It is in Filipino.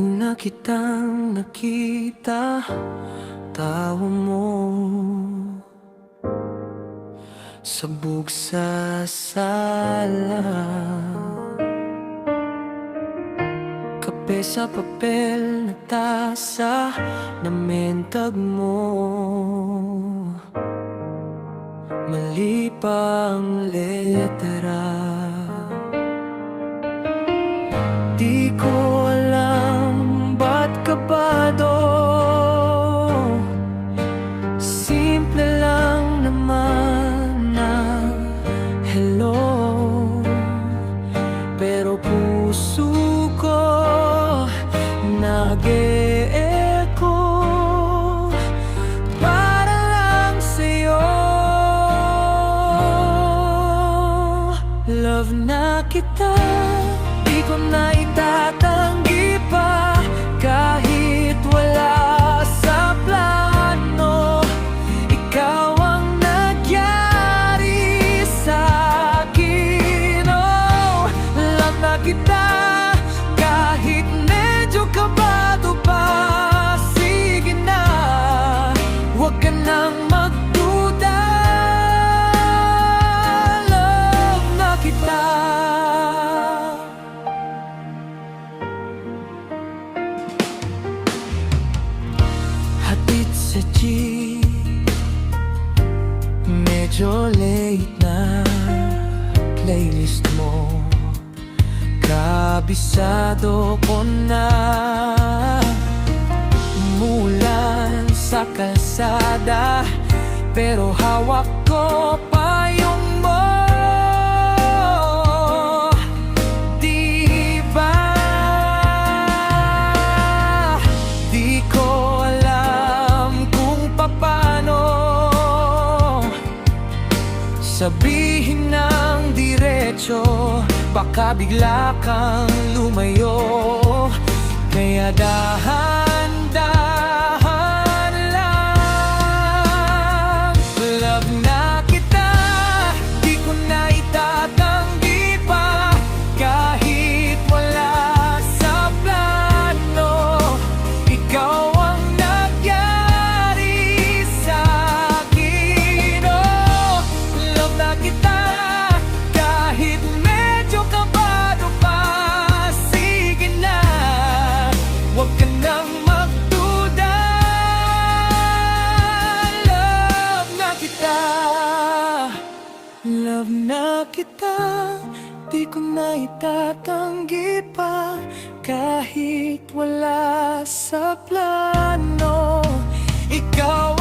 Una kitang nakita, tawa mo sabog sa sala. Kape sa papel na tasa na mentag mo. Mali pang letra. Di ko alam ba't kabado. Simple lang naman na hello, pero puso ko nag-e-echo para lang sa'yo. Love na kita, di ko na itatanggi pa. Kahit wala sa plano, ikaw ang nagyari sa'kin. Oh, love na kita, kahit medyo kabado pa. Sige na, huwag ka nang magduda. Love na kita. Hatid sa jeep, medyo late na. Playlist mo kabisado ko na. Umulan sa kalsada, pero hawak ko payong mo. Di ba? Di ko alam kung paano sabihin ng diretso, baka bigla kang lumayo. Kaya dahan-dahan lang. Love na kita, di ko na itatanggi pa. Kahit wala sa plano, ikaw ang nagyari sa'kin. Oh, love na kita, kahit medyo kabado pa. Sige na, huwag ka nang magduda. Love na kita, love na kita, di ko na itatanggi pa. Kahit wala sa plano, ikaw